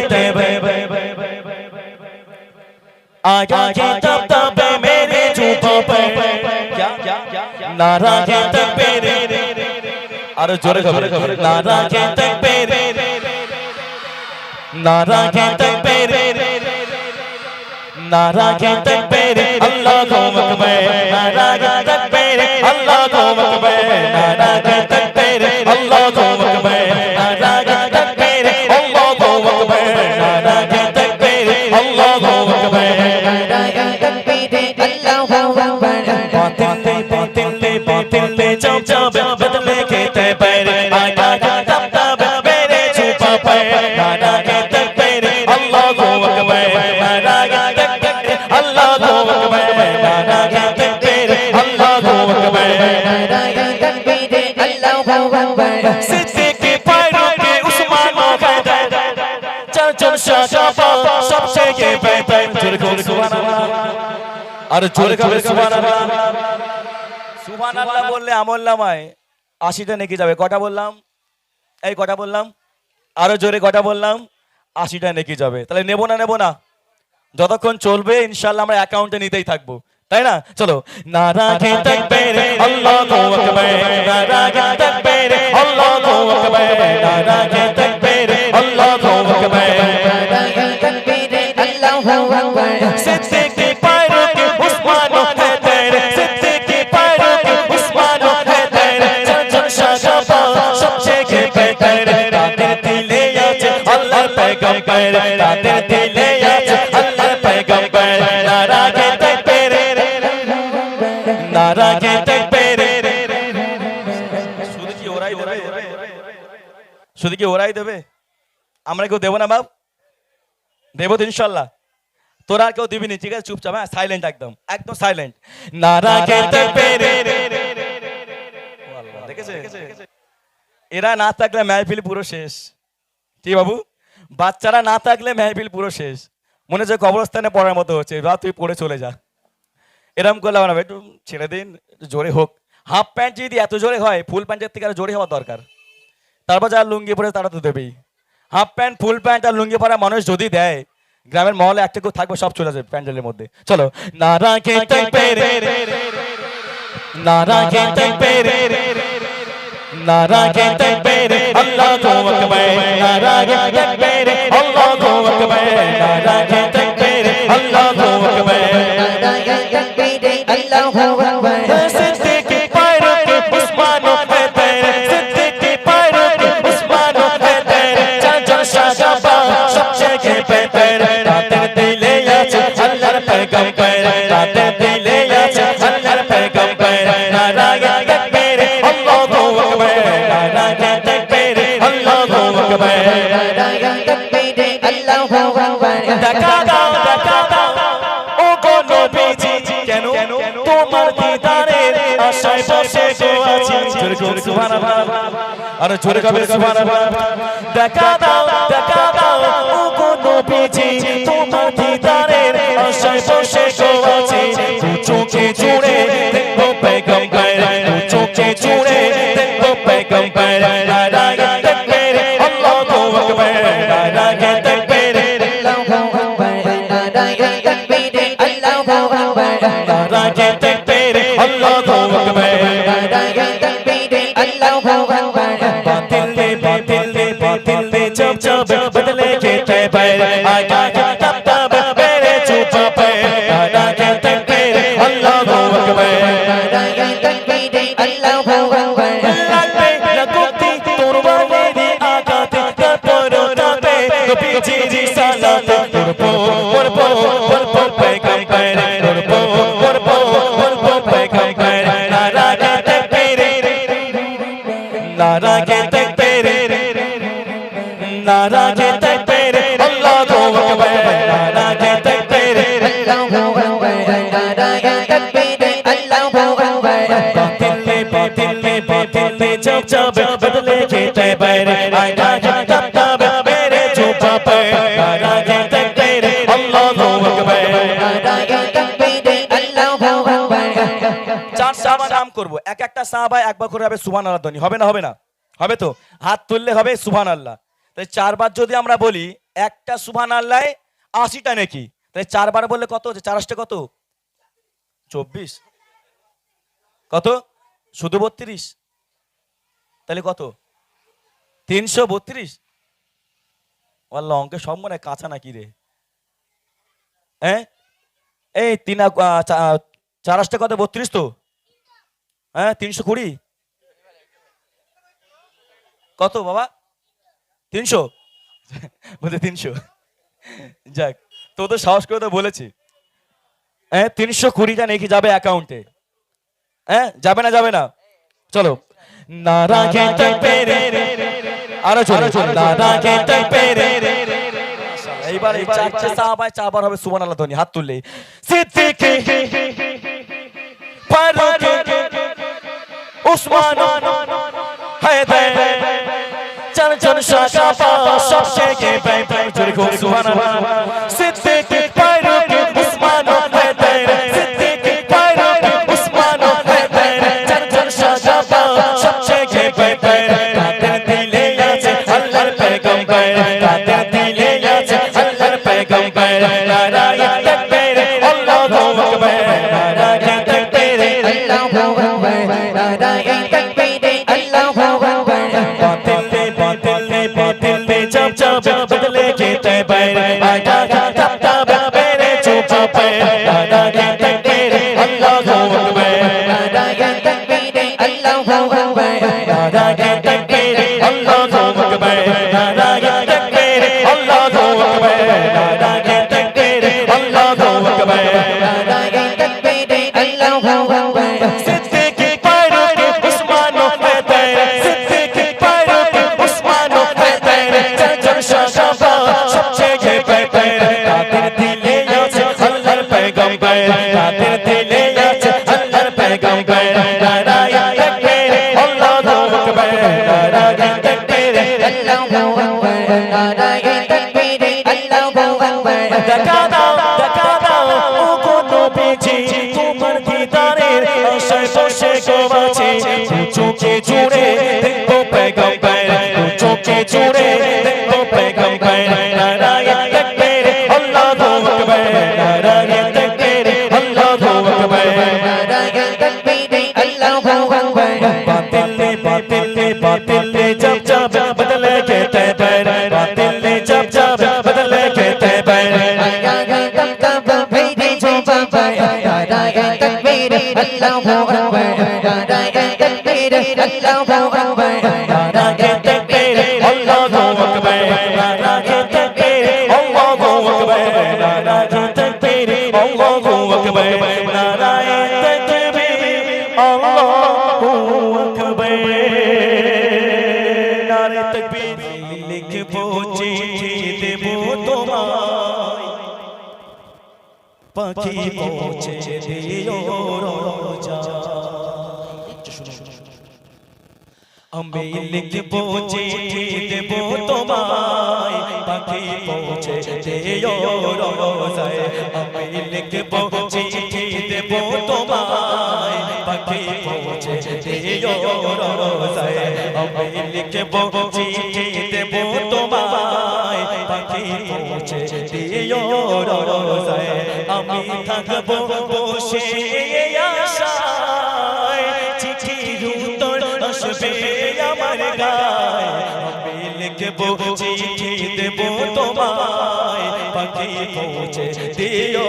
खेते आया के तब तब मेरे झूठों पे क्या नारा के तक पेरे अरे जोरे खबर नारा के तक पेरे नारा के तक पेरे नारा के तक पेरे अल्लाह को मकबे नारा के तक पेरे अल्लाह को मकबे नारा के तक पेरे अल्लाह को मकबे नारा के तक पेरे अल्लाह को मकबे नारा के तक पेरे अल्लाह को मकबे नारा के तक पेरे अल्लाह को मकबे बातिल ले जब जब बदले खेते पेरे आया के तब तब मेरे छुपा पे नारा के तक पेरे अल्लाह को मकबे नारा के तक अल्लाह को मकबे नारा के तक पेरे अल्लाह को मकबे नारा के तक पेरे अल्लाह को मकबे सिद्दीक के पैरों के उस्मान हैदर चल चल शाशा सबसे ये बेहतर जोर को सुभान अल्लाह अरे जोर का सुभान अल्लाह সুবহান আল্লাহ বললে আমল নামায় 80টা নেকি যাবে কটা বললাম এই কটা বললাম আরো জোরে কটা বললাম 80টা নেকি যাবে তাহলে নেব না যতক্ষণ চলবে ইনশাআল্লাহ আমরা অ্যাকাউন্টে নিতেই থাকবো তাই না চলো নারা কে তাকবীর আল্লাহু আকবার নারা কে তাকবীর আল্লাহু আকবার নারা কে তাকবীর আল্লাহু আকবার নারা কে তাকবীর আল্লাহু আকবার সিদ্দিক के पैरों के उस्मान हैदर सिद्दीक के पैरों के उस्मान हैदर चल शाशा सबसे के बेहतर ताদের দিলে আছে আল্লাহর পয়গম্বর তাদের দিলে আছে আল্লাহর পয়গম্বর নারা কে তাকবীর নারা কে তাকবীর শুধু কি ওরাই দেবে আমরা কেউ দেব না বাপ দেব তো ইনশাআল্লাহ তোরা কেউ দিবি নি ঠিক আছে চুপচাপ হ্যাঁ সাইলেন্ট একদম সাইলেন্ট নারা কে তাকবীর আল্লাহ দেখেছে এরা না থাকলে মাহফিল পুরো শেষ কি বাবু বাচ্চারা না থাকলে মাহফিল পুরো শেষ মনে হচ্ছে কবরস্থানে পড়ার মতো হচ্ছে বা তুই পড়ে চলে যা এরকম করলে না একটু ছেড়ে দিন জোরে হোক হাফ প্যান্ট যদি এত জোরে হয় ফুল প্যান্টের থেকে আরো জোরে হওয়া দরকার তারপর যারা লুঙ্গি পরে তারা তো দেবেই হাফ প্যান্ট ফুল প্যান্ট আর লুঙ্গি পরা মানুষ যদি দেয় গ্রামের মহলে একটা কেউ থাকবে সব চলে যাবে প্যান্ডেলের মধ্যে চলো নারা কে তাকবীর নারা কে তাকবীর নারা কে তাকবীর আল্লাহু আকবার নারা কে তাকবীর আল্লাহু আকবার নারা কে তাকবীর আল্লাহু আকবার নারা কে তাকবীর আল্লাহু আকবার সিদ্দীক के पैरों के उस्मान हैदर सिद्दीक के पैरों के उस्मान हैदर चल चल शाशा सबसे के बेहतर ताদের দিলে আছে আল্লাহর পয়গম্বর তাদের দিলে আছে আল্লাহর পয়গম্বর নারা কে তাকবীর আল্লাহু আকবার নারা কে তাকবীর আল্লাহু আকবার নারা কে তাকবীর আল্লাহু আকবার দেখা দাও ও গো নবীজি কেন তোমার দিদারের আশায় বসে গো আছি জোরে জোরে সুবহানাল্লাহ আরে জোরে কবে সুবহানাল্লাহ দেখা দাও ও গো নবীজি তোমার দিদারের আশায় বসে গো আছি দু চোখে জুড়ে দেখবো পয়গম্বর দু চোখে জুড়ে দেখবো পয়গম্বর নারা কে তাকবীর আল্লাহু আকবার নারা কে তাকবীর আল্লাহু আকবার নারা কে তাকবীর আল্লাহু আকবার নারা কে তাকবীর আল্লাহু আকবার নারা কে তাকবীর আল্লাহু আকবার বাতিল ले जब जब बदले खेते पैर आया के तब तब मेरे छुपा पे नारा के तकबीर अल्लाहु अकबर नारा के तकबीर अल्लाहु अकबर लगते लगती तुरवाने आगाते करपोरो तापे नबीजी रिसालत पुरपो पैगंबर पुरपो पैगंबर नारा के तकबीर नारा के तकबीर नारा के तकबीर अल्लाहु अकबर नारा के तकबीर अल्लाहु अकबर नारा के तकबीर अल्लाहु अकबर बातिल ले जब जब बदले खेते पैर आया के तब तब मेरे छुपा पे नारा के तकबीर अल्लाहु अकबर नारा के तकबीर अल्लाहु अकबर চার সাহাবা নাম করব এক একটা সাহাবা একবার করে হবে সুবহানাল্লাহ ধ্বনি হবে না হবে তো হাত তুললে হবে সুবহানাল্লাহ তাই চারবার যদি আমরা বলি একটা সুবহানাল্লাহ 80টা নাকি, তাই 4 বার বললে কত হচ্ছে? 4 আষ্টে কত? 24। কত? শুধু 32, তাহলে কত? 332। আল্লাহ, অঙ্কে সব মনে হয় কাঁচা নাকি রে? হ্যাঁ, এই 4 আষ্টে কত? 32 তো। হ্যাঁ, 320। কত বাবা? 300 বলতে 300। যাক, তো সাহস করে তো বলেছি। হ্যাঁ, 320টা নাকি যাবে অ্যাকাউন্টে। হ্যাঁ, যাবে না? যাবে না? চলো, নারাগে তাকবীর, আরো চলো, নারাগে তাকবীর। এইবার এই চারটে সাহাবায় চারবার হবে সুবহানাল্লাহ ধ্বনি, হাত তুললে। সিদ্দিক, ফারুক, উসমান, হায়দার, চারজন শাকাপা সবশেষে ভাই ভাই জোরে খুব সুবহানাল্লাহ। সিদ্দিক, ফারুক, উসমান, হায়দার, সিদ্দিক, ফারুক, উসমান, হায়দার, চারজন শাকাপা সবশেষে ভাই ভাই। তাদের দিলে আছে আল্লাহর পয়গম্বর, তাদের দিলে আছে আল্লাহর পয়গম্বর। নারায়ে তাকবীর, আল্লাহু আকবার, নারায়ে তাকবীর, আল্লাহু আকবার, নারায়ে তাকবীর, আল্লাহু আকবার। बदले के तैबर आजा तब तब मेरे चुप पे नारागे तकबीर अल्लाहू अकबर, नारागे तकबीर अल्लाहू अकबर, नारागे तकबीर अल्लाहू अकबर, नारागे तकबीर अल्लाहू अकबर, नारागे तकबीर अल्लाहू अकबर, नारागे तकबीर अल्लाहू अकबर। सिद्दीक, फारूक, उस्मान, हैदर, सिद्दीक, फारूक, उस्मान, हैदर, चाचर शाबाश সবচেয়ে বেহতর। তাদের দিলে আছে আল্লাহর পয়গম্বর, তাদের দিলে আছে আল্লাহর পয়গম্বর। নারায়ে তাকবীর, আল্লাহু আকবার, নারায়ে তাকবীর, আল্লাহু আকবার, নারায়ে তাকবীর, আল্লাহু আকবার। দেখা দাও ও গো নবীজি, তোমার দিদারের আশায় বসে গো আছি। চোখে জুড়ে দেখবো পয়গম্বর, চোখে জুড়ে দেখবো পয়গম্বর। নারায়ে তাকবীর, আল্লাহু আকবার, নারায়ে তাকবীর, আল্লাহু আকবার, নারায়ে তাকবীর, আল্লাহু আকবার। बातिल जब जब बदले के तैबर, बातिल जब जब बदले के तैबर। नाराये तब मेरे जो बाबा, नाराये तकबीर अल्लाहू अकबर, नाराये तकबीर अल्लाहू अकबर, नाराये तकबीर अल्लाहू अकबर, नाराये तकबीर अल्लाहू अकबर, नाराये तकबीर अल्लाहू अकबर, नाराये तकबीर अल्लाहू अकबर, नारे तकबीर। लिखबो चिट्ठी देबो তোমায়, পাখি পৌঁছে দিও রোজা। আমি লিখবো চিঠি দেবো তোমায়, পাখি পৌঁছে দিও রোজায়। আমি লিখবো চিঠি দেবো তোমায়, পাখি পৌঁছে দিও রোজায়। আমি লিখবো চিঠি দেবো তোমায়, পাখি পৌঁছে দিও রোজায়। আমি থাকবো বসে আশায়, চিঠির উত্তর আসবে আমার গায়ে। আমি লিখবো চিঠি দেবো তোমায়, পাখি পৌঁছে দিও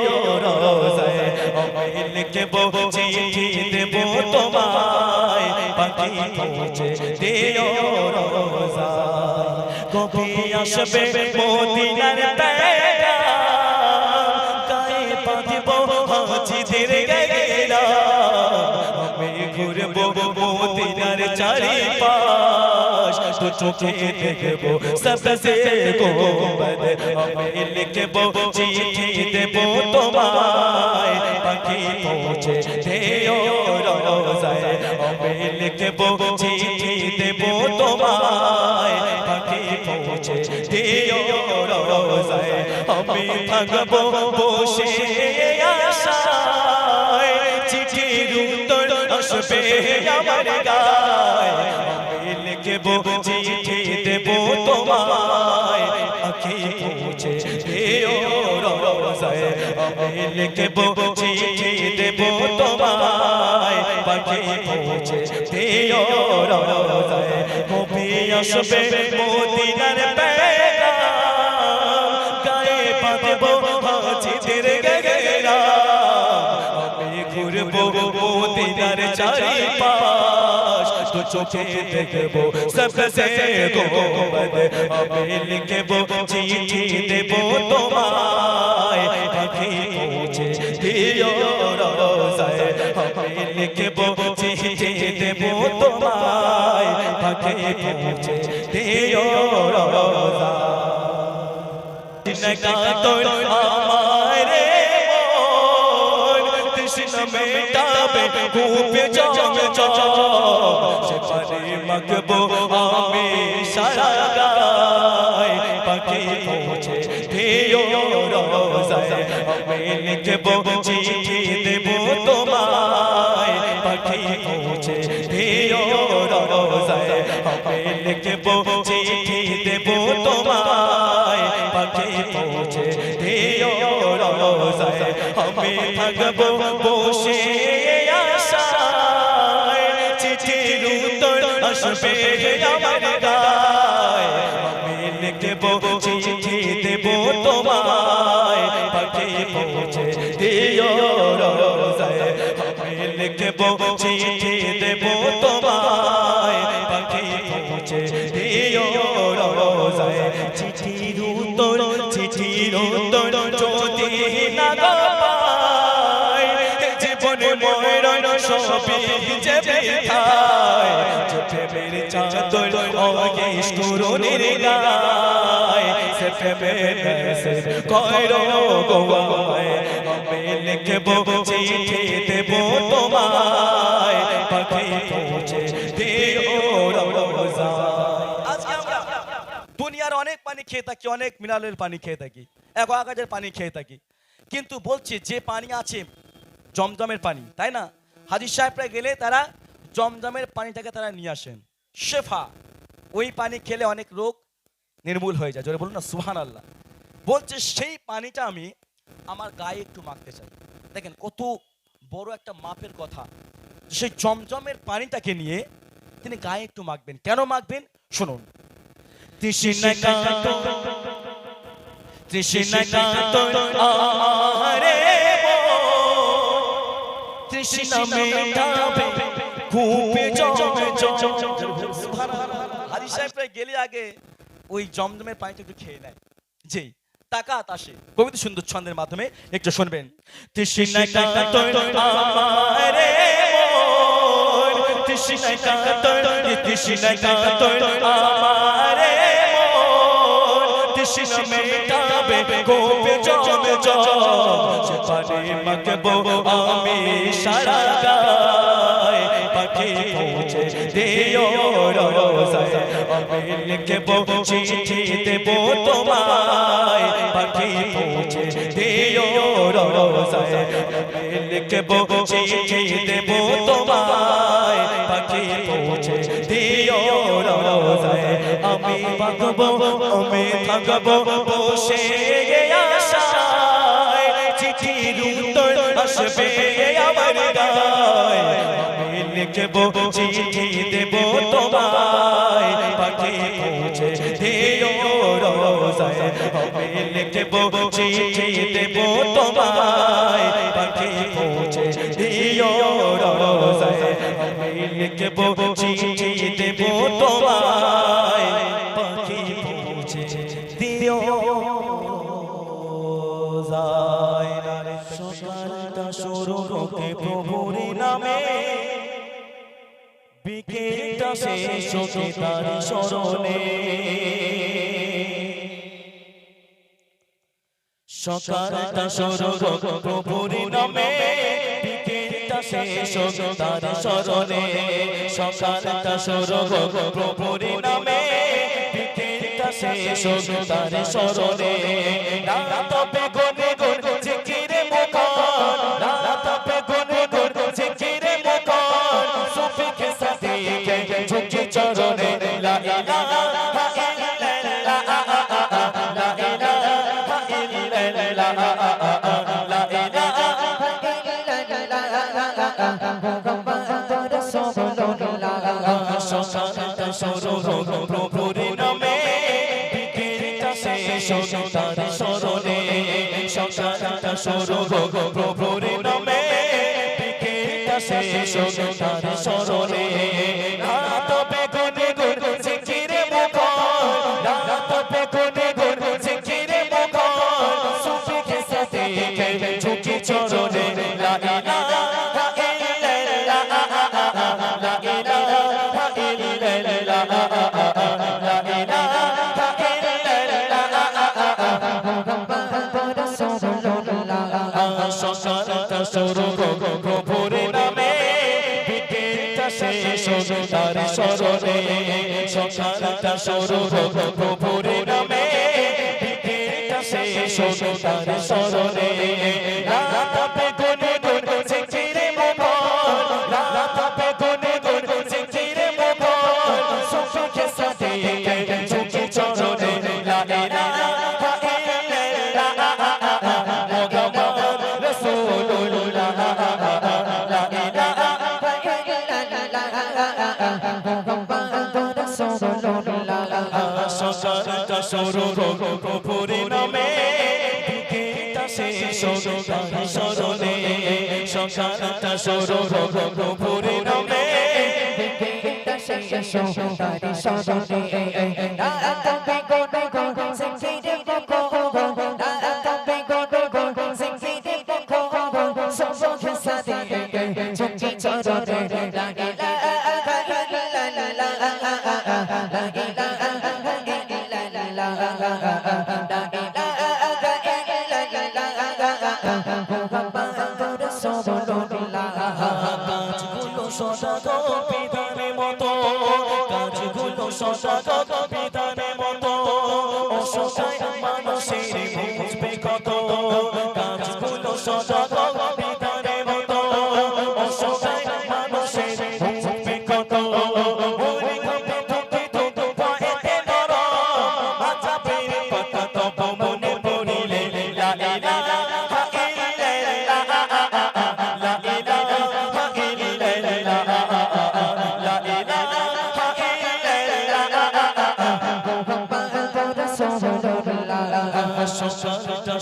রোজায়। আমি লিখবো চিঠি দেবো তোমায়, পাখি পৌঁছে দিও রোজায়। কবে আসবে মদিনার পেগাম, গায়ে বাঁধবো হাজিদের গেলাম। আমি ঘুরবো মদিনার চারিপাশ, তো চোখে দেখবো সবসে গোবদ। আমি লিখবো চিঠি দেবো তোমায়, পাখি পৌঁছে দিও রোজায়। আমি লিখবো চিঠি দেবো তোমায়, পাখি পৌঁছে দিও রোজায়। আমি থাকবো বসে আশায়, চিঠির উত্তর আসবে আমার গায়ে। আমি লিখবো চিঠি দেবো তোমায়, পাখি আমি লিখব চিঠি দেব তোমায় পাখি পৌঁছে দিও রোজায় কবি আসবে মদিনার পেগাম গায়ে বাঁধবো হাজিদের গেরা আমি ঘুরবো মদিনার চারিপাশ তো চোখে দেখবো সবসে গোবদ আমি লিখব চিঠি দেব তোমায় পাখি পৌঁছে দিও রোজায় আমি লিখব চিঠি দেব তোমায় পাখি পৌঁছে দিও রোজায় কাতর আমারে মন তৃষ্ণা মেটাবে কূপে জম জম সে পারে মাখবো আমি সারা গায় পাখি পৌঁছে দিও রোজায় আমি লিখব চিঠি দেব তোমায় পাখি পৌঁছে দিও রোজায় আমি লিখব চিঠি দেব তোমায় পাখি পৌঁছে দিও রোজায় আমি থাকবো বসে আশায় চিঠির উত্তর আসবে আমার গায় আমি লিখব চিঠি দেব তোমায় পাখি পৌঁছে দিও রোজায় আমি লিখব চিঠি দেব তোমায় পাখি পৌঁছে দিও রোজায় চিঠির উত্তর যদি না পাই জীবনে মরণ সবই যে বৃথায় যে প্রেমের চাদর অগেশ করুণের গায় সে প্রেমের মেসেজ কইরো গোয়ায় আমি লিখব চিঠি দেব তোমায় পাখি পৌঁছে দিও রোজায় আজকে আমরা দুনিয়ার অনেক পানি খেয়ে থাকি অনেক মিনারেল পানি খেয়ে থাকি অ্যাকোয়াগার্ডের পানি খেয়ে থাকি কিন্তু বলছি যে পানি আছে জমজমের পানি তাই না হাজির সাহেবরা গেলে তারা জমজমের পানিটাকে তারা নিয়ে আসেন শেফা ওই পানি খেলে অনেক রোগ নির্মূল হয়ে যায় জোরে বলুন না সুবহানাল্লাহ বলছে সেই পানিটা আমি আমার গায়ে একটু মাখতে চাই দেখেন কত বড় একটা মাপের কথা সেই জমজমের পানিটাকে নিয়ে তিনি গায়ে একটু মাখবেন কেন মাখবেন শুনুন তৃষ্ণা কাতর আমারে তৃষ্ণা মেটাবে কূপে জম সুবহানাল্লাহ হাজী সাহেবরা গেলে আগে ওই জমজমের পানিটা একটু খেয়ে নেয় জি তাকাত আসে কবিতা সুন্দর ছন্দের মাধ্যমে একটু শুনবেন তৃষ্ণা কাতর আমারে তৃষ্ণা কাতর আমারে তৃষ্ণা মেটাবে কূপে জম সে পানি মাখবো আমি সারা গায় পাখি পৌঁছে দিও রোজায় আমি লিখব চিঠি দেব তোমায় পাখি পৌঁছে দিও রোজায় আমি লিখব চিঠি দেব তোমায় পাখি পৌঁছে দিও রোজায় আমি থাকবো বসে আশায় চিঠির উত্তর আসবে আমার গায় আমি লিখব চিঠি দেব তোমায় পাখি পৌঁছে দিও রোজায় আমি লিখব চিঠি দেব তোমায় পাখি পৌঁছে দিও রোজায় আমি লিখব চিঠি দেব তোমায় পাখি পৌঁছে দিও রোজায় সকালটা শুরু হোকে প্রভুর নামে বিকেলটা শেষ হোকে তার শরণে সকালটা শুরু হোক প্রভুর নামে বিকেলটা শেষ হোক তার শরণে সকালটা শুরু হোক প্রভুর নামে বিকেলটা শেষ হোক তার শরণে রাত পে গুনে গুন জিকিরে মুখান রাত পে গুনে গুন জিকিরে মুখান সুফি के सदीके झुकी चरणे ला इलाहा इल्लल्लाह ला इलाहा इल्लल्लाह ला শেষ তার স্মরণে সকালটা শুরু হোক প্রভুর নামে বিকেলটা শেষ তার স্মরণে রাত বেগুনে গুণ জিকিরে মুখর রাত বেগুনে গুণ জিকিরে মুখর সুফিকে সাথে ঝুঁকি চরণে লা ইলাহা ইল্লাল্লাহ লা ইলাহা ইল্লাল্লাহ লা ইলাহা সকালটা শুরু হোক প্রভুর নামে বিকেলটা শেষ তার স্মরণে সকালটা শুরু হোক প্রভুর নামে বিকেলটা শেষ তার স্মরণে রাত বেগুনে গুণ জিকিরে মুখর রাত বেগুনে গুণ জিকিরে মুখর সুফিকে সাথে ঝুঁকি চরণে লা ইলাহা সকালটা শুরু হোক প্রভুর নামে বিকেলটা শেষ তার স্মরণে সকালটা শুরু হোক প্রভুর নামে বিকেলটা শেষ তার স্মরণে রাত বেগুনে গুণ জিকিরে মুখর রাত বেগুনে গুণ জিকিরে মুখর সুফিকে সাথে ঝুঁকি চরণে লা ইলাহা ইল্লাল্লাহ লা ইলাহা কাজগুলো সদাগর বিধানের মতো কাজগুলো সদাগর বিধানের মতো অসহায় মানুষের বুঝবে কত কাজগুলো সদাগর বিধানের মতো অসহায় মানুষের বুঝবে কত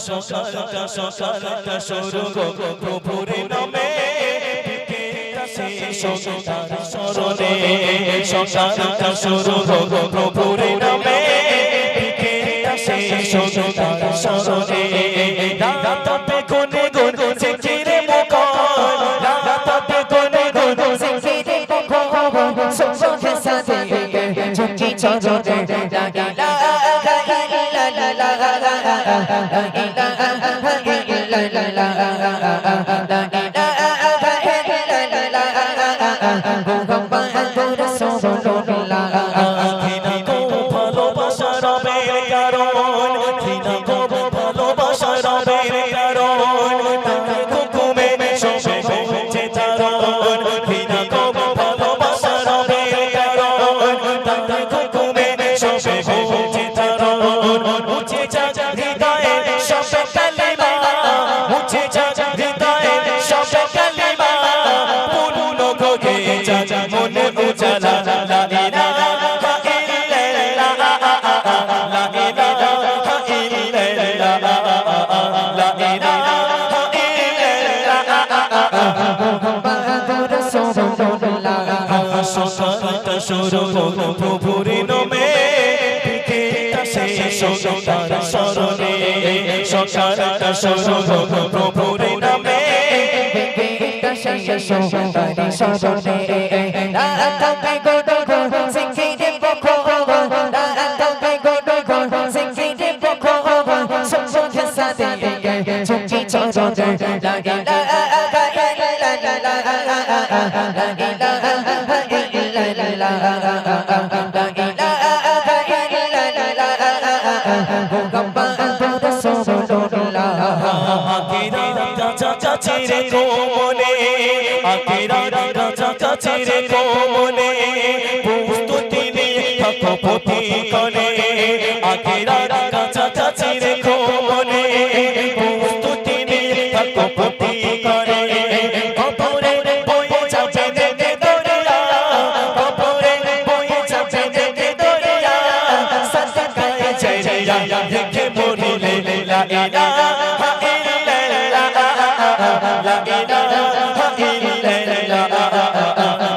সকালটা শুরু হোক প্রভুর নামে বিকেলটা শেষ তার স্মরণে সকালটা শুরু হোক প্রভুর নামে বিকেলটা শেষ তার স্মরণে রাত বেগুনে গুণ জিকিরে মুখর রাত বেগুনে গুণ জিকিরে মুখর সুফিকে সাথে ঝুঁকি চরণে লা ইলাহা ইল্লাল্লাহ সকালটা শুরু হোক প্রভুর নামে বিকেলটা শেষ তার স্মরণে সকালটা শুরু হোক প্রভুর নামে বিকেলটা শেষ তার স্মরণে রাত বেগুনে গুণ জিকিরে মুখর রাত বেগুনে গুণ জিকিরে মুখর সুফিকে সাথে ঝুঁকি চরণে লা ইলাহা ইল্লাল্লাহ লা ইলাহা কাছাকাছি রে কোমনে আখিরাত কাছাকাছি রে কোমনে প্রস্তুতি নিয়ে থাকো প্রতিক্ষণে আখিরাত কাছাকাছি রে কোমনে প্রস্তুতি নিয়ে থাকো প্রতিক্ষণে কবরে বয়ে যাবে দেখে দরিয়া কবরে বয়ে যাবে দেখে দরিয়া সদকায়ে জারিয়া দেখে মরিলে লা ইলাহা ইল্লাল্লাহ লা ইলাহা ইল্লাল্লাহ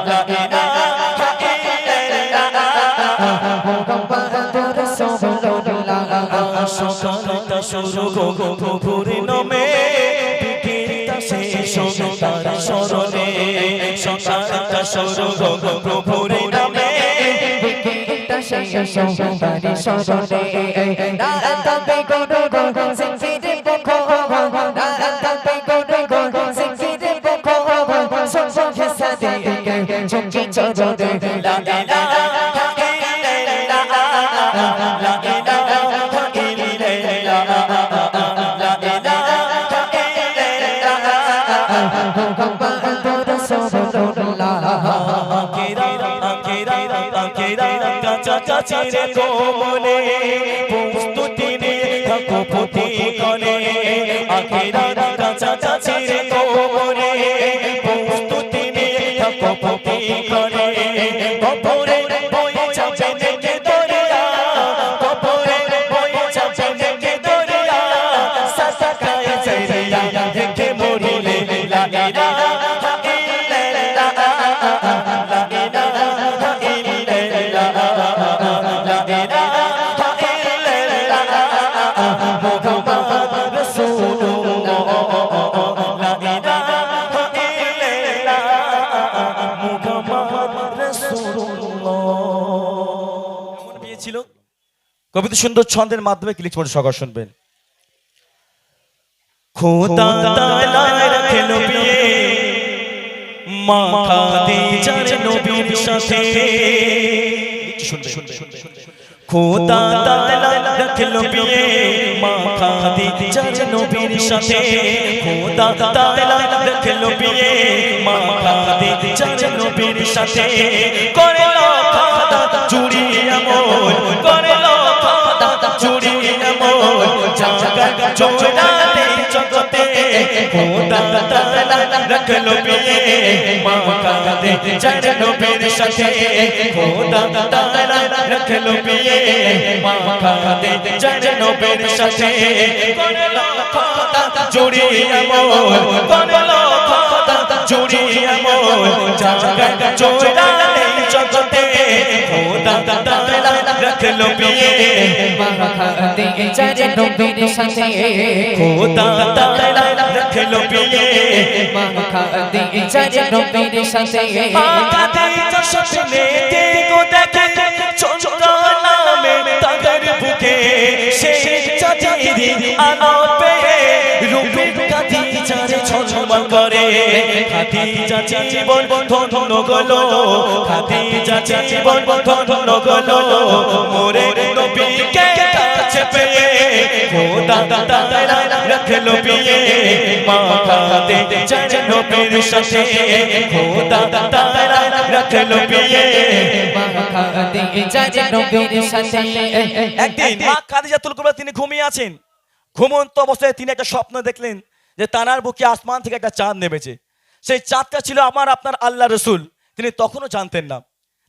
লা ইলাহা ইল্লাল্লাহ রাসূলুল্লাহ সকালটা শুরু প্রভুর নামে বিকেলটা শেষ তার শরণে সকালটা শুরু প্রভুর নামে বিকেলটা শেষ তার শরণে রাত বেগরে গো জিকিরে বখো রাত বেগরে গো জিকিরে বখো সব সাথে চুকি চরদে লা ইলাহা কাছাকাছি কোমলে প্রস্তুতি নিয়ে থাকো প্রতি কোণে আখিরার কাছাকাছি কোমলে প্রস্তুতি নিয়ে থাকো প্রতি কোণে কবরে বই চাপে দেখে দরিয়া কবরে বই চাপে দেখে দরিয়া সাসাকায় সাইরিয়া দেখে মরিলে লা ইলাহা কবিতা সুন্দর ছন্দের মাধ্যমে ক্লিক করে সকল শুনবেন। খোদা তাআলা রাখলো বিয়ে মা খাদিজার নবীর সাথে খোদা তাআলা রাখলো বিয়ে মা খাদিজার নবীর সাথে খোদা তাআলা রাখলো বিয়ে মা খাদিজার নবীর সাথে করলো খাদা চুরি আমল করলো চুরি আমল জাগা জোড়াতে জগতে খোদা তাআলা রাখলো বিয়ে মা খাদিজার নবীর সাথে খোদা তাআলা রাখলো বিয়ে মা খাদিজার নবীর সাথে করলো খোদা চুরি আমল করলো খোদা চুরি আমল জাগা জোড়াতে জগতে খোদা তাআলা রাখলো বিয়ে মা খাদিজার নবীর সাথে খোদা তাআলা রাখলো বিয়ে মা খাদিজার নবীর সাথে মা খাদিজা স্বপ্নে দেখো দেখে চন্দ্র নামে তাদের বুকে সেই চাঁদের আলো পেয়ে রূপের খাদিজার ঝলমল করে খাদিজা জীবন ধন্য গলো খাদিজা জীবন ধন্য গলো মোরে নবীকে কাছে পেয়ে খোদা তাআলা রাখলো বিয়ে মা খাদিজার নবীর সাথে খোদা তাআলা রাখলো বিয়ে মা খাদিজার নবীর সাথে। একদিন মা খাদিজাতুল কুবরা তিনি ঘুমিয়ে আছেন। ঘুমন্ত অবস্থায় তিনি একটা স্বপ্ন দেখলেন যে তানার বুকে আসমান থেকে একটা চাঁদ নেমেছে। সেই চাঁদটা ছিল আমার আপনার আল্লাহ রসুল। তিনি তখনও জানতেন না।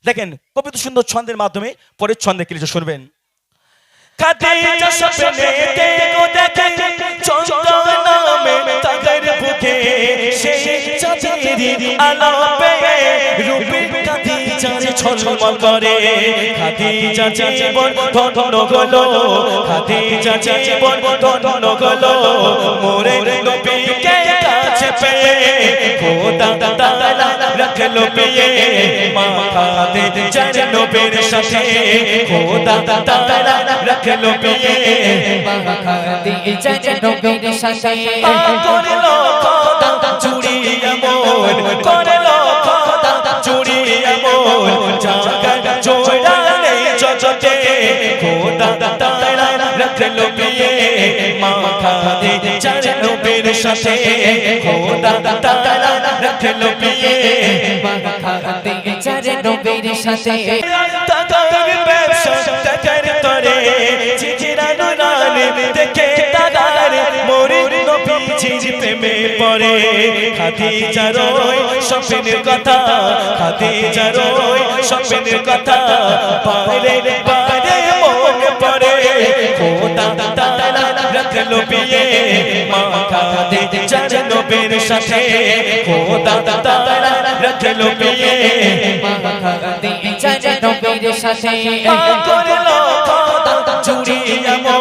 দেখেন কবিতা সুন্দর ছন্দের মাধ্যমে পরের ছন্দে কিছু শুনবেন। খাদিজা স্বপ্নে দেখো দেখে চন্দ্র নামে তাদের বুকে সেই চাঁদের আলো পেয়ে রূপে খাদিজার ঝলমল করে খাদিজা জীবন ধন্য গলো খাদিজা জীবন ধন্য গলো মোরে নবীকে কাছে পেয়ে খোদা তাআলা রাখলো বিয়ে মা খাদিজার নবীর সাথে খোদা তাআলা রাখলো বিয়ে মা খাদিজার নবীর সাথে করলো খোদা চুরি আমল করলো খোদা চুরি আমল জাগা জোড়াতে জগতে খোদা তাআলা রাখলো বিয়ে মা খাদিজার নবীর সাথে খোদা তাআলা রাখলো বিয়ে মা খাদিজার নবীর সাথে তাদের ব্যবসা তাদের তরে চিচিরানো নালে দেখে তাদের মোরে নবীজির প্রেমে পড়ে খাদিজার ওই স্বপ্নের কথা খাদিজার ওই স্বপ্নের কথা পারে পারে মনে পড়ে খোদা তাআলা রাখলো বিয়ে মাখা দে যার নবীর সাথে খোদা তাআলা রাখলো বিয়ে মাখা দে যার নবীর সাথে করলো খোদা চুরি এমন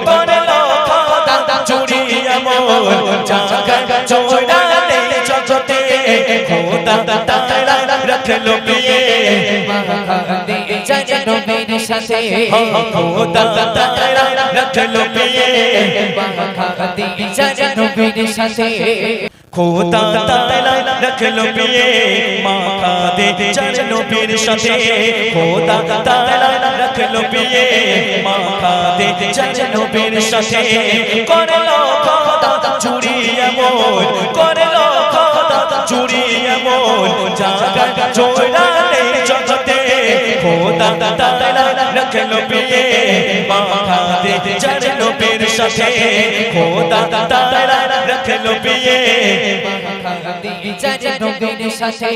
করলো খোদা চুরি এমন জাগা চোরা নেই জগতে খোদা তাআলা রাখলো বিয়ে মাখা দে যার নবীর সাথে খোদা তাআলা রাখলো বিয়ে মাখা দে যার নবীর সাথে খোদা তাআলা রাখলো বিয়ে মাখা দে যার নবীর সাথে খোদা তাআলা রাখলো বিয়ে মাখা দে যার নবীর সাথে করলো খোদা চুরি এমন করলো খোদা চুরি এমন জাগা চোরা নেই জগতে খোদা তাআলা রাখলো বিয়ে মাখা দে যার নবীর সাথে খোদা তাআলা রাখলো বিয়ে মাখা দে যার নবীর সাথে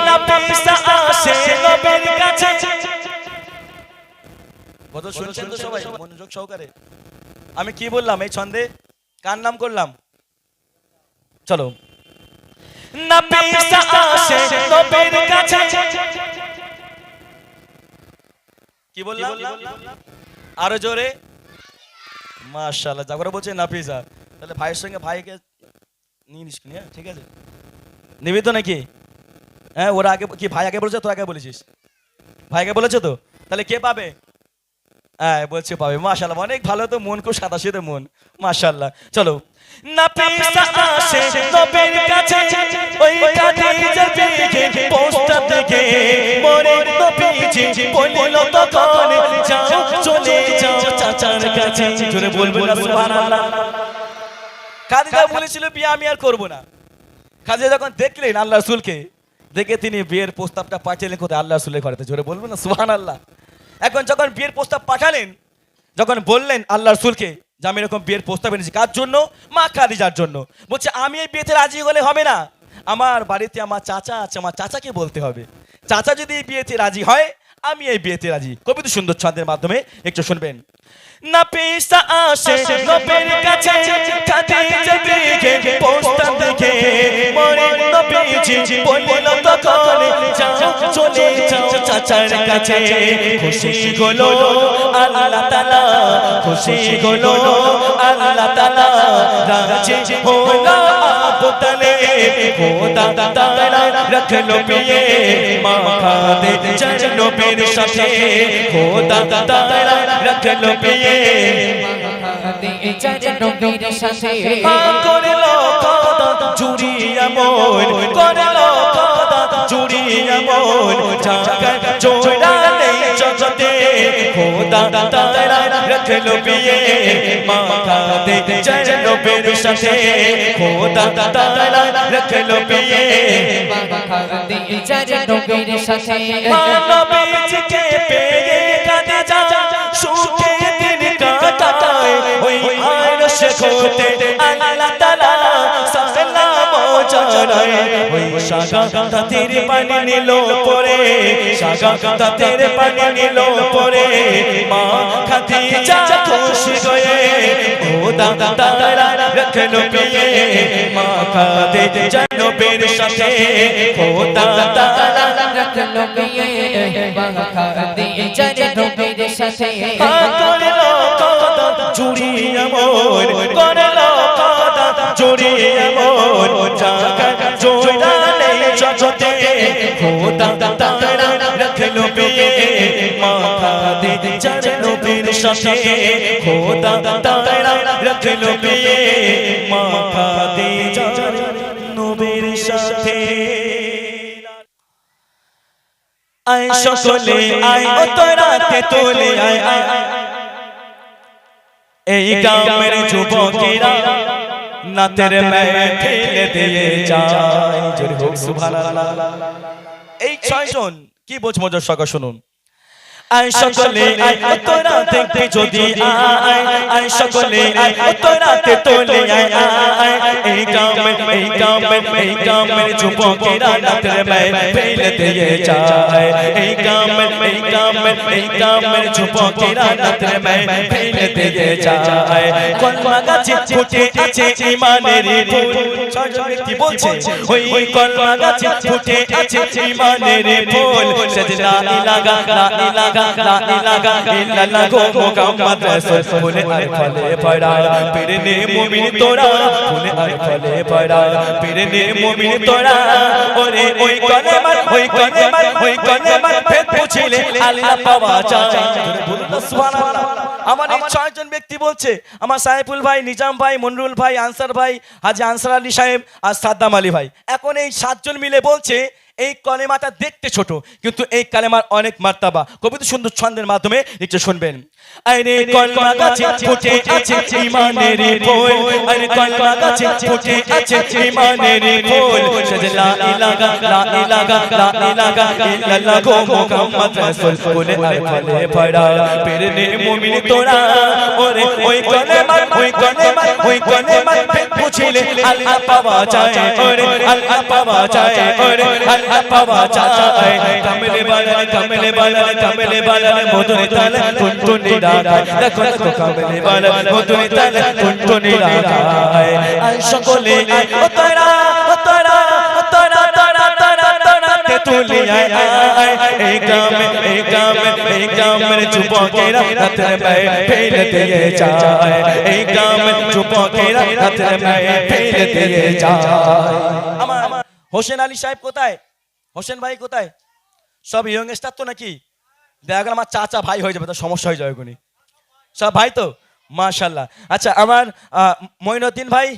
নবী আসে নবীর কাছে কত শুনছেন তো সবাই মনোযোগ সহকারে আমি কি বললাম এই ছন্দে কার নাম করলাম চলো নবী আসে নবীর কাছে কি বললাম আরো জোরে মাশাআল্লাহ যা করে বলছে নাফিসা তাহলে ভাইয়ের সঙ্গে ভাইকে নিয়ে নিস না ঠিক আছে নিবি তো নাকি হ্যাঁ ওরা আগে কি ভাই আগে বলেছে তোর আগে বলেছিস ভাইকে বলেছে তো তাহলে কে পাবে হ্যাঁ বলছে পাবে মাশাআল্লাহ অনেক ভালো তো মন খুব সাদাসিধে মন মাশাআল্লাহ চলো নাফিসা আসে নবীর কাছে ওই খাদিজা বিকে পোস্ট থেকে মরে নবীজি বলল তখন যাও চলে যাও চাচার কাছে জোরে বলবেন না সুবহানাল্লাহ খাদিজা বলেছিল বিয়ে আমি আর করব না খাদিজা যখন দেখলেন আল্লাহ রাসূলকে দেখে তিনি বিয়ের প্রস্তাবটা পাঠালেন কোথায় আল্লাহ রাসূলের ঘরেতে জোরে বলবেন না সুবহানাল্লাহ এখন যখন বিয়ের প্রস্তাব পাঠালেন যখন বললেন আল্লাহ রাসূলকে যে আমি এরকম বিয়ের প্রস্তাব এনেছি কার জন্য মা খাদিজার জন্য বলছে আমি এই বিয়েতে রাজি হলে হবে না আমার বাড়িতে আমার চাচা আছে আমার চাচাকে বলতে হবে চাচা যদি এই বিয়েতে রাজি হয় আমি এই বিয়েতে রাজি কবি তো সুন্দর ছন্দের মাধ্যমে একটু শুনবেন নাফিসা আসে নবীর কাছে খাদিজা বিকে প্রস্তাব দেখে মরে নবীজি বলল তখন যাও চলে যাও চাচার কাছে খুশি হলো আল্লাহ তাআলা খুশি হলো আল্লাহ তাআলা রাজি হলো আবু তালেব খোদা তাআলা রাখলো বিয়ে মাখা দে যার নবীর সাথে খোদা তাআলা রাখলো বিয়ে মাখা দে যার নবীর সাথে করলো খোদা চুরি এমন করলো খোদা চুরি এমন জাগা চোরা নেই জগতে খোদা তাআলা রাখলো বিয়ে মাখা দে যার নবীর সাথে খোদা তাআলা রাখলো বিয়ে মাখা দে যার নবীর সাথে নবীজিকে পেয়ে খাদিজা সুখে দিন কাটায় ওই আরশ হতে আল্লাহ তাআলা সালাম জানায় ওই সাগা তেরে পানি নিল পরে সাগা তেরে পানি নিল পরে মা খাদিজা খুশি হয়ে খোদা তাআলা রাখলো বিয়ে মাখা দে যার নবীর সাথে খোদা তাআলা রাখলো বিয়ে মাখা দে যার নবীর সাথে করলো খোদা চুরি এমন করলো খোদা চুরি এমন জাগা চোরা নেই জগতে খোদা তাআলা রাখলো বিয়ে মাখা দে যার নবীর সাথে খোদা তাআলা রাখলো বিয়ে মাখা দে যার নবীর সাথে আয় সকলে আয় ও তোরাতে তোলে আয় এই গ্রামের যুবকেরা নাতের মেহফিল দিয়ে যায় জোরে হোক সুবহানাল্লাহ এই ছয়জন কি বোঝ মজা সকা শুনুন আয় সকলে আয় তোরা দেখতে যদি আয় আয় সকলে আয় তোরা তে তোলে আয় এই কামের যুবকেরা রাতের महफिल দিয়ে যায় এই কামের যুবকেরা রাতের महफिल দিয়ে যায় কলমা গাছে ফুটে আছে ঈমানের ফুল কি বলছে ওই কলমা গাছে ফুটে আছে ঈমানের ফুল সজদা ইলাগা লা ইলাহা ইল্লাল্লাহ গো মুহাম্মদ রাসূল ফুলে আর ফলে পড়া পীরনে মুমিন তোরা ফুলে আর ফলে পড়া পীরনে মুমিন তোরা ওরে ওই কলেমার ফের পুছিলে আল্লাহ পাওয়া যায় সুবহানাল্লাহ। আমার এই ছয়জন ব্যক্তি বলছে, আমার সাইফুল ভাই, নিজাম ভাই, মনরুল ভাই, আনসার ভাই, হাজী আনসার আলী সাহেব আর সাদ্দাম আলী ভাই, এখন এই সাতজন মিলে বলছে এই কলেমাটা দেখতে ছোট কিন্তু এই কালেমার অনেক মার্তাবা। কবিতা সুন্দর ছন্দের মাধ্যমে একটু শুনবেন। আরে কলমা গাছে ফুটে আছে ঈমানের ফুল, আরে কলমা গাছে ফুটে আছে ঈমানের ফুল সজদা ইলাহা ইল্লাল্লাহ গো মুহাম্মদ রাসূল ফুলে আর ফলে পড়া পীরনে মুমিন তোরা ওরে ওই কলেমার পুছিলে আল্লাহ পাওয়া যায় ওরে আল্লাহ পাওয়া যায় ওরে আল্লাহ পাওয়া যায় কামলে বালার মধুর তালে টুনটুনি রাগায় দেখো দেখো কামলে বালার মধুর তালে টুনটুনি রাগায় আয় সকলে আয় ও তোরা তুলি আয় এই কামের যুবকেরা রাতের महफिल দিয়ে যায় এই কামের যুবকেরা রাতের महफिल দিয়ে যায়। আমার হোসেন আলী সাহেব কোথায়? হোসেন ভাই কোথায়? সব ইয়ংস্টার তো নাকি? দেখা গেল আমার চাচা ভাই হয়ে যাবে, তো সমস্যা হয়ে যাবে কোনি। সব ভাই তো মাশাআল্লাহ। আচ্ছা আমার মঈনুদ্দিন ভাই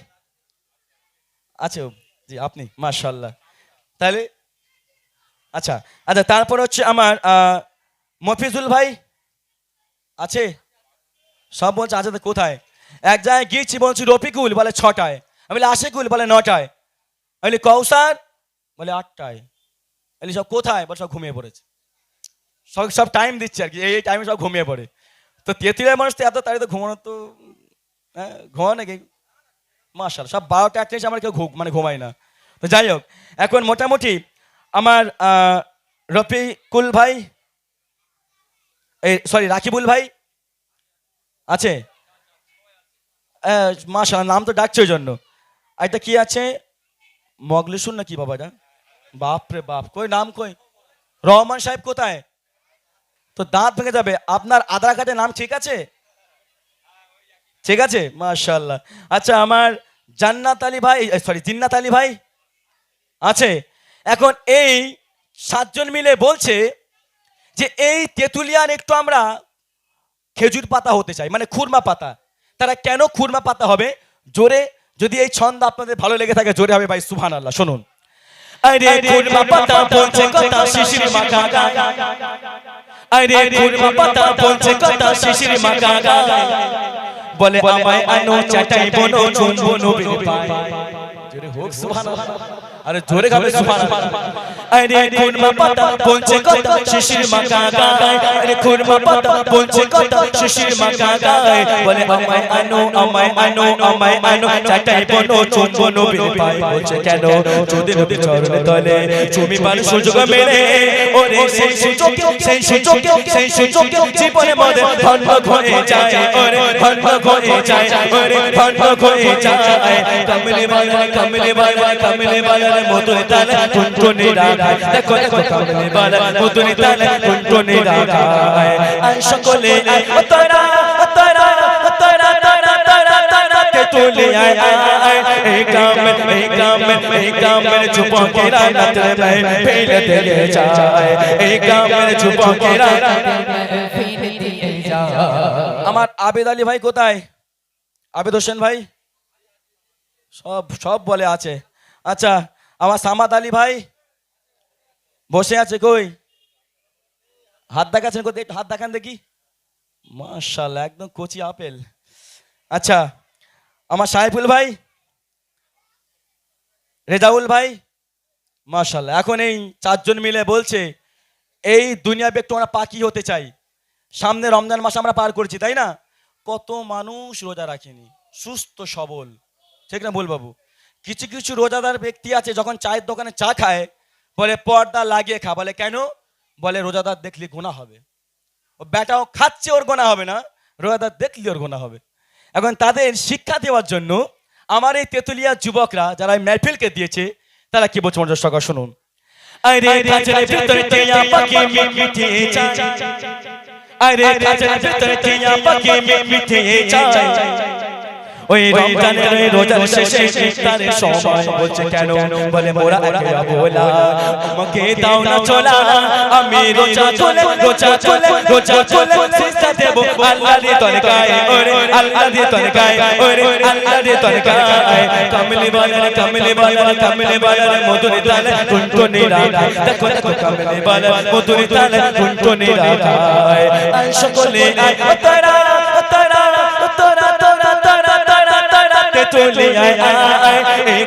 আছে জি, আপনি মাশাআল্লাহ। তাহলে আচ্ছা আচ্ছা তারপর হচ্ছে আমার মফিজুল ভাই আছে? সব বলছে আছে, তো কোথায়? এক জায়গায় গিয়েছি বলছি রফিকুল বলে 6টায়, আমি বলি আশিকুল বলে 9টায়, আমি বলি কৌসার বলে 8টায়, বলি সব কোথায়? বলে সব ঘুমিয়ে পড়েছে। সব টাইম দিচ্ছে আর কি, এই টাইমে সব ঘুমিয়ে পড়ে। তো তেঁতুলিয়ার মানুষ তো এত তাড়াতাড়ি ঘুমানো তো ঘুমানো নাকি মাশাআল্লাহ, সব 12টা 1 আমার কেউ মানে ঘুমায় না। তো যাই হোক, এখন মোটামুটি আমার রফিকুল ভাই সরি রাকিবুল ভাই আছে মাশাআল্লাহ, নাম তো ডাকছে ওই জন্য। এটা কি আছে মগলেশুন না কি বাবা? এটা বাপ রে বাপ, কই নাম কই? রহমান সাহেব কোথায়? তো দাঁত ভেঙে যাবে। আপনার আধার কার্ডে নাম ঠিক আছে? ঠিক আছে মাশাআল্লাহ। আচ্ছা আমার জান্নাত আলী ভাই সরি জিন্নাত আলী ভাই আছে? এখন এই 7জন মিলে বলছে যে এই তেঁতুলিয়ার একটু আমরা খেজুর পাতা হতে চাই, মানে খুরমা পাতা। তারা কেন খুরমা পাতা হবে? জোরে যদি এই ছন্দ আপনাদের ভালো লেগে থাকে জোরে হবে ভাই সুবহানাল্লাহ। শুনুন। আরে খুরমা পাতা বলছে কথা শিশির মাখা গায়, আরে খুরমা পাতা বলছে কথা শিশির মাখা গায়, বলে আমায় আনো চাটাই বনো চুম্বন নবীর পায়। জোরে হোক সুবহানাল্লাহ, আরে জোরে গাবে সুবহানাল্লাহ। আরে খুরমা পাতা বলছে কথা শিশির মাখা গায়, আরে খুরমা পাতা বলছে কথা শিশির মাখা গায়, বলে আমায় আনো চাটাই বনো চুম্বন নবীর পায়। বলছে কেন? যদি নবীর চরণে তলে চুমিবার সুযোগ মেলে ওরে সেই সুযোগে জীবনে মধ্যে ভণ্ড হয়ে যায়, ওরে ভণ্ড হয়ে যায়, ওরে ভণ্ড হয়ে যায়। কামলে বালার মধুর তালে টুনটুনি রাগায় দেখো দেখো কামলে বালার মধুর তালে টুনটুনি রাগায়। আয় সকলে আয় তোরা তুলে আয় এই কামের যুবকেরা রাতের महफिल দিয়ে যায় এই কামের যুবকেরা महफिल দিয়ে যায়। আমার আবেদ আলী ভাই কোথায়? আবেদ হোসেন ভাই সব বলে আছে। আচ্ছা আমার সামাদ আলী ভাই বসে আছে কই? হাত দেখাচ্ছেন কোথায়? একটু হাত দেখান দেখি। মাশাআল্লাহ একদম কচি আপেল। আচ্ছা আমার সাইফুল ভাই, রেজাউল ভাই মাশাআল্লাহ। এখন এই 4জন মিলে বলছে এই দুনিয়া একটু আমরা পাখি হতে চাই। সামনে রমজান মাস আমরা পার করছি, তাই না? কত মানুষ রোজা রাখেনি, সুস্থ সবল, ঠিক না বল বাবু? কিছু কিছু রোজাদার ব্যক্তি আছে যখন চায়ের দোকানে চা খায় বলে পর্দা লাগিয়ে খা, বলে কেন? বলে রোজাদার দেখলে গুনাহ হবে। ও বেটাও খাচ্ছে, ওর গোনা হবে না, রোজাদার দেখলে ওর গোনা হবে। এখন তাদের শিক্ষা দেওয়ার জন্য আমার এই তেতুলিয়া যুবকরা যারা এই মেহফিলকে দিয়েছে তারা কি বলছে মনোযোগ সহকারে শুনুন। আরে খাঁচার ভিতরে টিয়া পাখি মিঠে চায়, আরে খাঁচার ভিতরে টিয়া পাখি মিঠে চায়, ওই রমজানের রোজার শেষে ইফতারের সময় বলছে কেন? বলে মোরা একে বলা আমাকে দাও না চলা, আমি রোজা চলে সিজদা দেব আল্লাহ দিয়ে তরকায়, ওরে আল্লাহ দিয়ে তরকায়, ওরে আল্লাহ দিয়ে তরকায়। কামলি বালার মধুর তালে টুনটুনি রাখায়, দেখো দেখো কামলি বালার মধুর তালে টুনটুনি রাখায়। আয় সকলে আয় তোরা তোরা তোরা তোরা তেতুলিয়া আয়, এই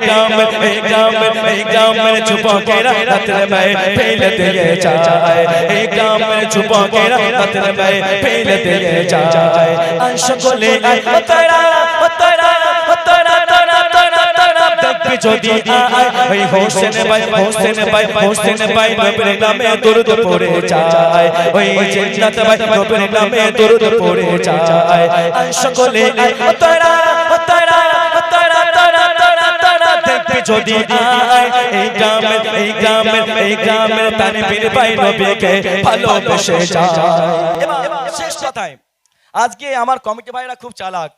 গ্রামের যুবকেরা রাতের মেহফিল দিয়ে যায়, এই গ্রামের যুবকেরা রাতের মেহফিল দিয়ে যায়। আয় সকলে আয় তোরা তোরা তোরা তোরা তোরা দেখবি যদি আয়, ওই হোসেন ভাই নবীর নামে দরুদ পড়ে যায়, ওই জিন্নাত ভাই নবীর নামে দরুদ পড়ে যায়। আয় সকলে আয় তোরা তোরা তোরা তোরা তোরা তোরা দেখবি যদি আয়, এই গ্রামের তানবীর ভাই নবীকে ভালোবেসে যায়। এবার শেষ কথায়, আজকে আমার কমিটি ভাইরা খুব চালাক।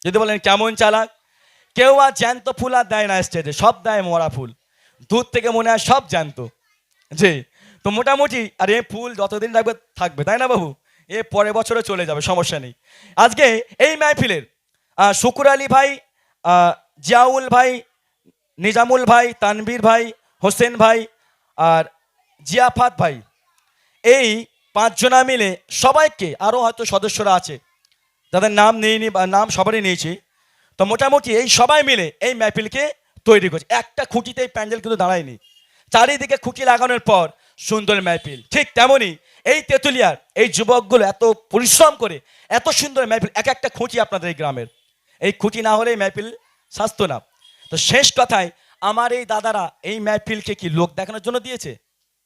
যদি বলেন কেমন চালাক? কেউ আর জ্যান্ত ফুল আর দেয় না স্টেজে, সব দেয় মরা ফুল। দূর থেকে মনে হয় সব জ্যান্ত, জি। তো মোটামুটি আর এই ফুল যতদিন রাখবে থাকবে, তাই না বাবু? এ পরের বছরে চলে যাবে, সমস্যা নেই। আজকে এই মাহফিলের শুকুর আলী ভাই, জিয়াউল ভাই, নিজামুল ভাই, তানভীর ভাই, হোসেন ভাই আর জিয়াফাত ভাই, এই 5 জনা মিলে সবাইকে, আরও হয়তো সদস্যরা আছে যাদের নাম নেইনি বা নাম সবারই নিয়েছি, তো মোটামুটি এই সবাই মিলে এই মাহফিলকে তৈরি করছে। একটা খুঁটিতে এই প্যান্ডেল কিন্তু দাঁড়ায়নি, চারিদিকে খুঁটি লাগানোর পর সুন্দর মাহফিল। ঠিক তেমনই এই তেতুলিয়ার এই যুবকগুলো এত পরিশ্রম করে এত সুন্দর মাহফিল, এক একটা খুঁটি আপনাদের এই গ্রামের, এই খুঁটি না হলে মাহফিল স্বাস্থ্য না। তো শেষ কথায়, আমার এই দাদারা এই মাহফিলকে কি লোক দেখানোর জন্য দিয়েছে?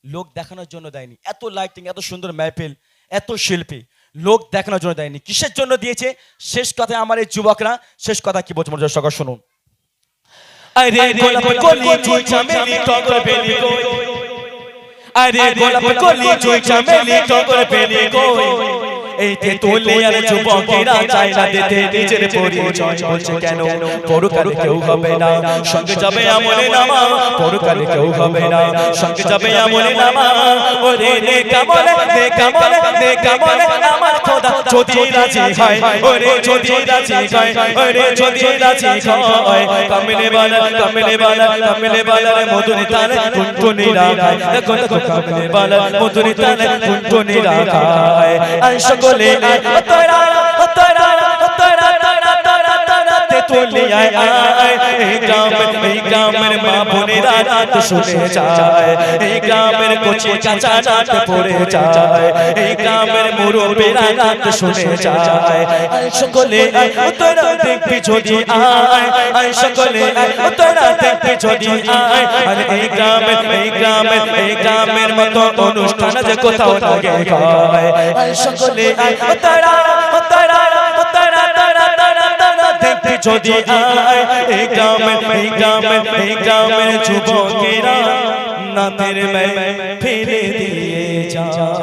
লোক দেখানোর জন্য দেয়নি। এত লাইটিং, এত সুন্দর মাহফিল, এত শিল্পী, লোক দেখানোর জন্য দেয়নি। কিসের জন্য দিয়েছে? শেষ কথায় আমার এই যুবকরা শেষ কথা কি বলছে মনোযোগ সহকারে শুনুন। আরে গোলাপ কলি চুই চামেলি টগর বেলি কই, আরে গোলাপ কলি চুই চামেলি টগর বেলি কই, এই তেতুলিয়ার যুবকেরা চায় না দিতে নিজের পরিচয়। বলছে কেন? পরকালে কেউ হবে না সঙ্গে যাবে আমলে নামা, পরকালে কেউ হবে না সঙ্গে যাবে আমলে নামা। ওরে নে কামলে আমার খোদা যদি রাজি হয়, ওরে যদি রাজি হয়, ওরে যদি রাজি হয়। কামলে বালার মধুর তালে টুনটুনি রাখায়, দেখো দেখো কামলে বালার মধুর তালে টুনটুনি রাখায়। আয় সকলে আয় তোরা তোরা তোরা তোরা তোরা তোরা তেতুলিয়া আয়, এই গ্রামের মা বোনেরা রাত শুনে যায়, এই গ্রামের কচি কাঁচা রাত পড়ে যায়, এই গ্রামের মুরব্বীরা রাত শুনে যায়। আয় সকলে আয় তোরা দেখবি যদি আয়, আয় সকলে আয় তোরা দেখবি যদি আয়। আর এই গ্রামের মতো অনুষ্ঠান যে কোথাও লাগে গায়। আয় সকলে আয় তোরা তোরা তোরা তোরা তোরা তোরা দেখবি যদি আয়, এই গ্রামের যুবকেরা নাতের মেয়ে ফিরে দিয়ে যায়।